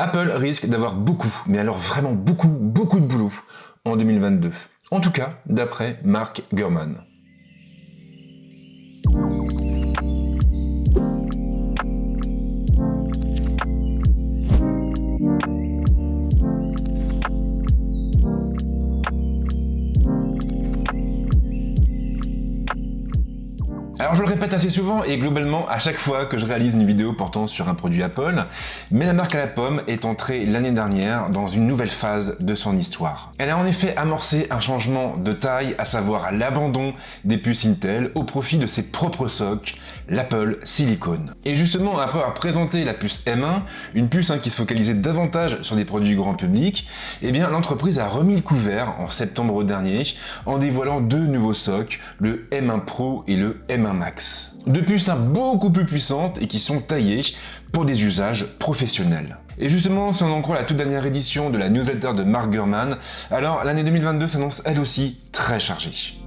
Apple risque d'avoir beaucoup, mais alors vraiment beaucoup de boulot en 2022. En tout cas, d'après Mark Gurman. Alors je le répète assez souvent et globalement à chaque fois que je réalise une vidéo portant sur un produit Apple, mais la marque à la pomme est entrée l'année dernière dans une nouvelle phase de son histoire. Elle a en effet amorcé un changement de taille, à savoir l'abandon des puces Intel au profit de ses propres socs, l'Apple Silicon. Et justement, après avoir présenté la puce M1, une puce qui se focalisait davantage sur des produits grand public, eh bien l'entreprise a remis le couvert en septembre dernier en dévoilant deux nouveaux socs, le M1 Pro et le M1 Max. Deux puces beaucoup plus puissantes et qui sont taillées pour des usages professionnels. Et justement, si on en croit la toute dernière édition de la newsletter de Mark Gurman, alors l'année 2022 s'annonce elle aussi très chargée.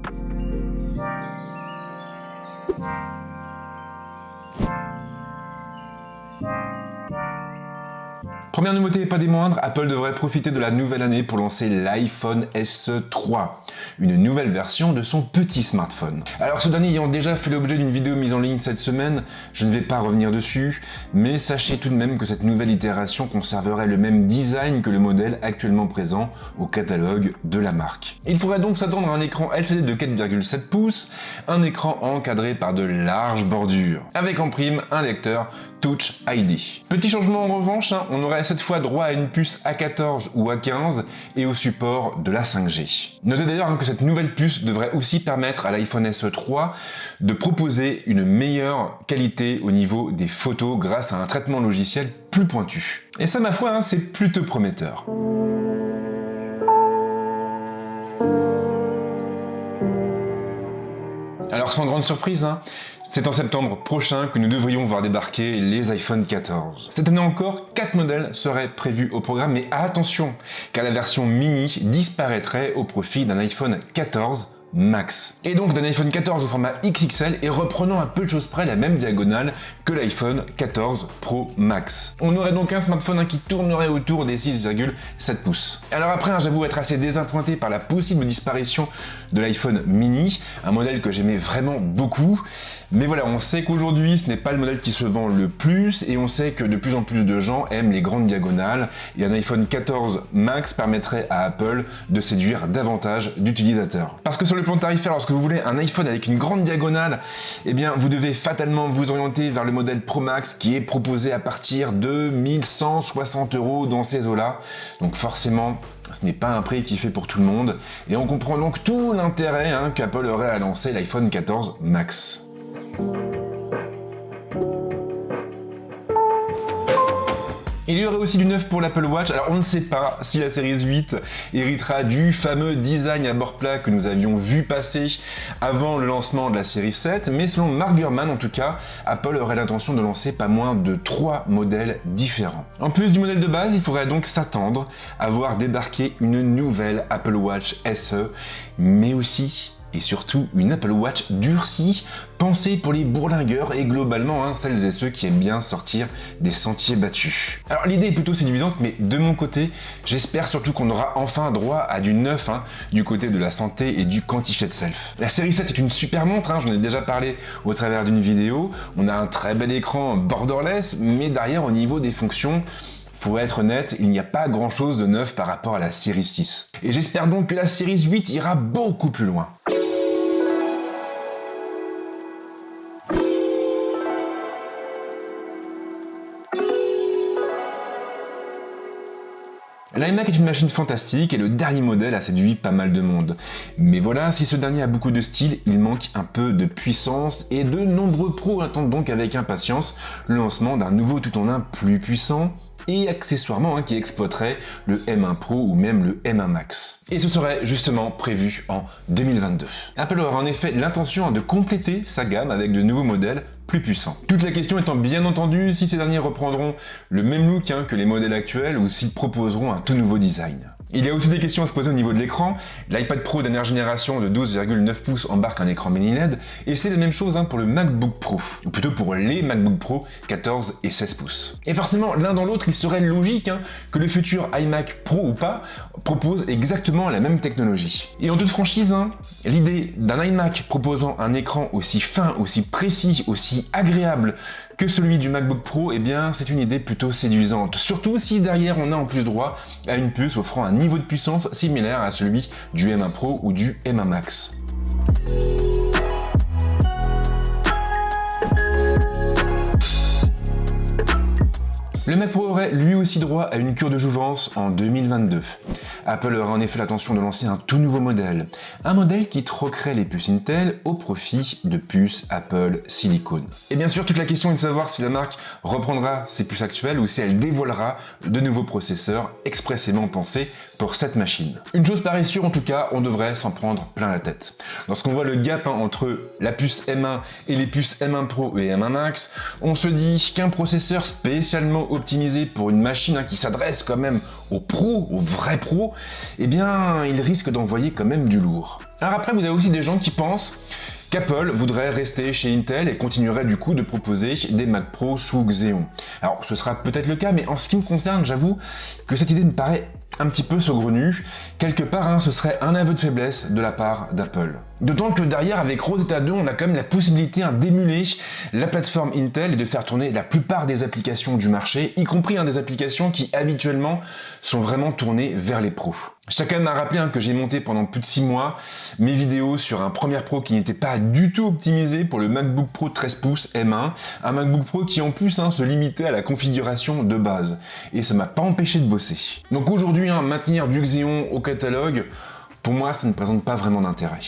Première nouveauté et pas des moindres, Apple devrait profiter de la nouvelle année pour lancer l'iPhone SE 3, une nouvelle version de son petit smartphone. Alors ce dernier ayant déjà fait l'objet d'une vidéo mise en ligne cette semaine, je ne vais pas revenir dessus, mais sachez tout de même que cette nouvelle itération conserverait le même design que le modèle actuellement présent au catalogue de la marque. Il faudrait donc s'attendre à un écran LCD de 4,7 pouces, un écran encadré par de larges bordures, avec en prime un lecteur Touch ID. Petit changement en revanche, on aurait cette fois droit à une puce A14 ou A15 et au support de la 5G. Notez d'ailleurs que cette nouvelle puce devrait aussi permettre à l'iPhone SE 3 de proposer une meilleure qualité au niveau des photos grâce à un traitement logiciel plus pointu. Et ça, ma foi, c'est plutôt prometteur. Alors sans grande surprise, c'est en septembre prochain que nous devrions voir débarquer les iPhone 14. Cette année encore, 4 modèles seraient prévus au programme, mais attention, car la version mini disparaîtrait au profit d'un iPhone 14 Max. Et donc d'un iPhone 14 au format XXL et reprenant à peu de choses près la même diagonale que l'iPhone 14 Pro Max. On aurait donc un smartphone qui tournerait autour des 6,7 pouces. Alors après, j'avoue être assez désappointé par la possible disparition de l'iPhone mini, un modèle que j'aimais vraiment beaucoup. Mais voilà, on sait qu'aujourd'hui ce n'est pas le modèle qui se vend le plus et on sait que de plus en plus de gens aiment les grandes diagonales et un iPhone 14 Max permettrait à Apple de séduire davantage d'utilisateurs. Parce que sur le plan tarifaire, lorsque vous voulez un iPhone avec une grande diagonale, eh bien vous devez fatalement vous orienter vers le modèle Pro Max qui est proposé à partir de 1160 € dans ces eaux-là. Donc forcément, ce n'est pas un prix qui fait pour tout le monde et on comprend donc tout l'intérêt qu'Apple aurait à lancer l'iPhone 14 Max. Il y aurait aussi du neuf pour l'Apple Watch. Alors on ne sait pas si la série 8 héritera du fameux design à bord plat que nous avions vu passer avant le lancement de la série 7, mais selon Mark Gurman en tout cas, Apple aurait l'intention de lancer pas moins de 3 modèles différents. En plus du modèle de base, il faudrait donc s'attendre à voir débarquer une nouvelle Apple Watch SE, mais aussi et surtout une Apple Watch durcie, pensée pour les bourlingueurs et globalement celles et ceux qui aiment bien sortir des sentiers battus. Alors l'idée est plutôt séduisante, mais de mon côté, j'espère surtout qu'on aura enfin droit à du neuf du côté de la santé et du Quantified Self. La série 7 est une super montre, j'en ai déjà parlé au travers d'une vidéo, on a un très bel écran borderless, mais derrière au niveau des fonctions, faut être honnête, il n'y a pas grand chose de neuf par rapport à la série 6. Et j'espère donc que la série 8 ira beaucoup plus loin. L'iMac est une machine fantastique et le dernier modèle a séduit pas mal de monde. Mais voilà, si ce dernier a beaucoup de style, il manque un peu de puissance et de nombreux pros attendent donc avec impatience le lancement d'un nouveau tout-en-un plus puissant et accessoirement qui exploiterait le M1 Pro ou même le M1 Max. Et ce serait justement prévu en 2022. Apple aura en effet l'intention de compléter sa gamme avec de nouveaux modèles plus puissants. Toute la question étant bien entendu si ces derniers reprendront le même look que les modèles actuels ou s'ils proposeront un tout nouveau design. Il y a aussi des questions à se poser au niveau de l'écran. L'iPad Pro dernière génération de 12,9 pouces embarque un écran mini LED, et c'est la même chose pour le MacBook Pro, ou plutôt pour les MacBook Pro 14 et 16 pouces. Et forcément, l'un dans l'autre, il serait logique que le futur iMac Pro ou pas propose exactement la même technologie. Et en toute franchise, l'idée d'un iMac proposant un écran aussi fin, aussi précis, aussi agréable que celui du MacBook Pro, eh bien c'est une idée plutôt séduisante. Surtout si derrière on a en plus droit à une puce offrant un niveau de puissance similaire à celui du M1 Pro ou du M1 Max. Le Mac Pro aurait lui aussi droit à une cure de jouvence en 2022. Apple aura en effet l'intention de lancer un tout nouveau modèle. Un modèle qui troquerait les puces Intel au profit de puces Apple Silicon. Et bien sûr, toute la question est de savoir si la marque reprendra ses puces actuelles ou si elle dévoilera de nouveaux processeurs expressément pensés pour cette machine. Une chose paraît sûre en tout cas, on devrait s'en prendre plein la tête. Lorsqu'on voit le gap entre la puce M1 et les puces M1 Pro et M1 Max, on se dit qu'un processeur spécialement optimisé pour une machine qui s'adresse quand même aux pros, aux vrais pros, eh bien il risque d'envoyer quand même du lourd. Alors après, vous avez aussi des gens qui pensent qu'Apple voudrait rester chez Intel et continuerait du coup de proposer des Mac Pro sous Xeon. Alors ce sera peut-être le cas, mais en ce qui me concerne, j'avoue que cette idée me paraît un petit peu saugrenue. Quelque part, ce serait un aveu de faiblesse de la part d'Apple. D'autant que derrière, avec Rosetta 2, on a quand même la possibilité d'émuler la plateforme Intel et de faire tourner la plupart des applications du marché, y compris des applications qui habituellement sont vraiment tournées vers les pros. Je tiens quand même à rappeler que j'ai monté pendant plus de 6 mois mes vidéos sur un Premiere Pro qui n'était pas du tout optimisé pour le MacBook Pro 13 pouces M1, un MacBook Pro qui en plus se limitait à la configuration de base. Et ça m'a pas empêché de bosser. Donc aujourd'hui, maintenir du Xeon au catalogue, pour moi, ça ne présente pas vraiment d'intérêt.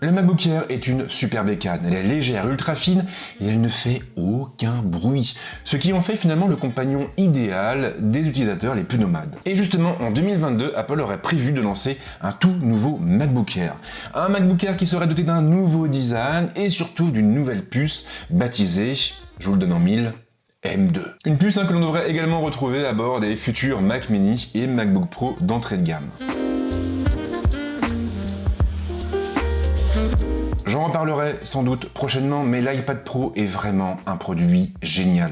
Le MacBook Air est une super bécane, elle est légère, ultra fine et elle ne fait aucun bruit, ce qui en fait finalement le compagnon idéal des utilisateurs les plus nomades. Et justement en 2022, Apple aurait prévu de lancer un tout nouveau MacBook Air. Un MacBook Air qui serait doté d'un nouveau design et surtout d'une nouvelle puce baptisée, je vous le donne en mille, M2. Une puce que l'on devrait également retrouver à bord des futurs Mac Mini et MacBook Pro d'entrée de gamme. J'en reparlerai sans doute prochainement, mais l'iPad Pro est vraiment un produit génial.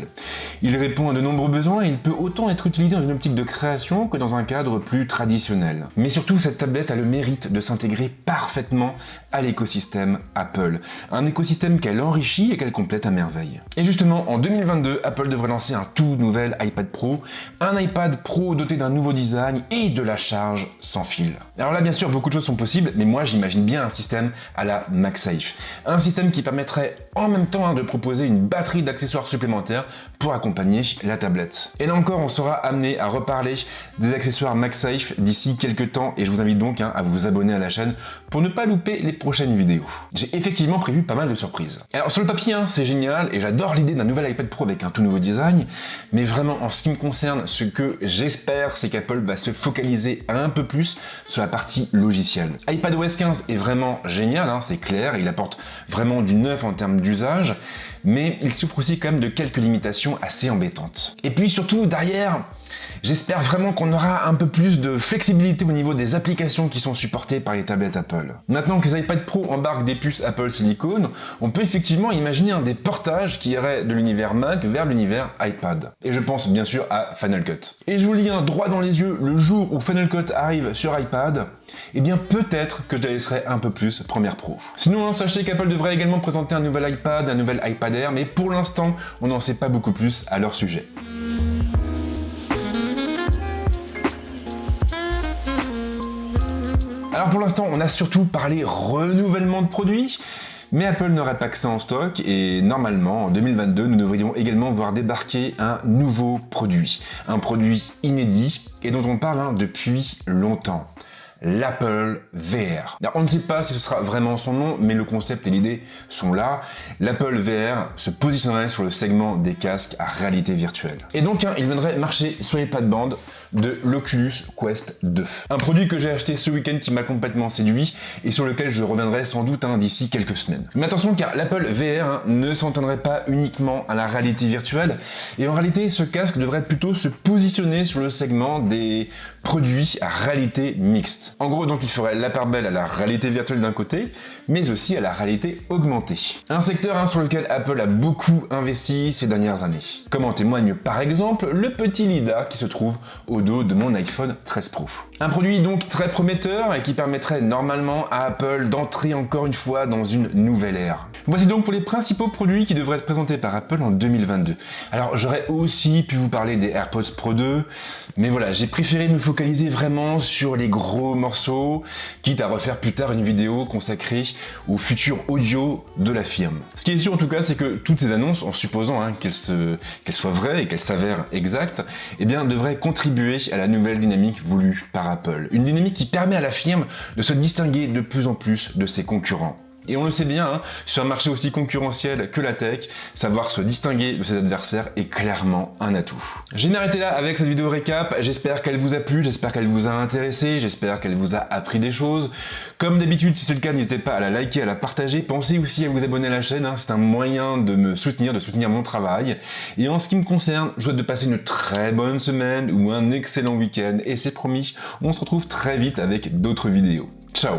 Il répond à de nombreux besoins et il peut autant être utilisé dans une optique de création que dans un cadre plus traditionnel. Mais surtout, cette tablette a le mérite de s'intégrer parfaitement à l'écosystème Apple. Un écosystème qu'elle enrichit et qu'elle complète à merveille. Et justement, en 2022, Apple devrait lancer un tout nouvel iPad Pro, un iPad Pro doté d'un nouveau design et de la charge sans fil. Alors là, bien sûr, beaucoup de choses sont possibles, mais moi, j'imagine bien un système à la MagSafe. Un système qui permettrait en même temps de proposer une batterie d'accessoires supplémentaires pour accompagner la tablette. Et là encore, on sera amené à reparler des accessoires MagSafe d'ici quelques temps et je vous invite donc à vous abonner à la chaîne pour ne pas louper les prochaines vidéos. J'ai effectivement prévu pas mal de surprises. Alors sur le papier, c'est génial et j'adore l'idée d'un nouvel iPad Pro avec un tout nouveau design, mais vraiment en ce qui me concerne, ce que j'espère, c'est qu'Apple va se focaliser un peu plus sur la partie logicielle. iPadOS 15 est vraiment génial, c'est clair, il apporte vraiment du neuf en termes d'usage, mais il souffre aussi quand même de quelques limitations assez embêtantes. Et puis surtout, derrière, j'espère vraiment qu'on aura un peu plus de flexibilité au niveau des applications qui sont supportées par les tablettes Apple. Maintenant que les iPad Pro embarquent des puces Apple Silicon, on peut effectivement imaginer des portages qui iraient de l'univers Mac vers l'univers iPad. Et je pense bien sûr à Final Cut. Et je vous le dis droit dans les yeux, le jour où Final Cut arrive sur iPad, eh bien peut-être que je la laisserai un peu plus Premiere Pro. Sinon, sachez qu'Apple devrait également présenter un nouvel iPad, un nouvel iPad Air, mais pour l'instant, on n'en sait pas beaucoup plus à leur sujet. Alors pour l'instant, on a surtout parlé renouvellement de produits, mais Apple n'aurait pas que ça en stock et normalement, en 2022, nous devrions également voir débarquer un nouveau produit. Un produit inédit et dont on parle depuis longtemps. l'Apple VR. Alors, on ne sait pas si ce sera vraiment son nom, mais le concept et l'idée sont là. L'Apple VR se positionnerait sur le segment des casques à réalité virtuelle. Et donc, il viendrait marcher sur les plates-bandes de l'Oculus Quest 2. Un produit que j'ai acheté ce week-end qui m'a complètement séduit et sur lequel je reviendrai sans doute d'ici quelques semaines. Mais attention, car l'Apple VR ne s'entendrait pas uniquement à la réalité virtuelle, et en réalité ce casque devrait plutôt se positionner sur le segment des produits à réalité mixte. En gros, donc, il ferait la part belle à la réalité virtuelle d'un côté, mais aussi à la réalité augmentée. Un secteur sur lequel Apple a beaucoup investi ces dernières années. Comme en témoigne par exemple le petit LiDAR qui se trouve au dos de mon iPhone 13 Pro. Un produit donc très prometteur et qui permettrait normalement à Apple d'entrer encore une fois dans une nouvelle ère. Voici donc pour les principaux produits qui devraient être présentés par Apple en 2022. Alors j'aurais aussi pu vous parler des AirPods Pro 2, mais voilà, j'ai préféré me focaliser vraiment sur les gros morceaux, quitte à refaire plus tard une vidéo consacrée au futur audio de la firme. Ce qui est sûr en tout cas, c'est que toutes ces annonces, en supposant qu'elles soient vraies et qu'elles s'avèrent exactes, eh bien devraient contribuer à la nouvelle dynamique voulue par Apple. Une dynamique qui permet à la firme de se distinguer de plus en plus de ses concurrents. Et on le sait bien, sur un marché aussi concurrentiel que la tech, savoir se distinguer de ses adversaires est clairement un atout. Je vais m'arrêter là avec cette vidéo récap, j'espère qu'elle vous a plu, j'espère qu'elle vous a intéressé, j'espère qu'elle vous a appris des choses. Comme d'habitude, si c'est le cas, n'hésitez pas à la liker, à la partager, pensez aussi à vous abonner à la chaîne, c'est un moyen de me soutenir, de soutenir mon travail. Et en ce qui me concerne, je vous souhaite de passer une très bonne semaine ou un excellent week-end, et c'est promis, on se retrouve très vite avec d'autres vidéos. Ciao!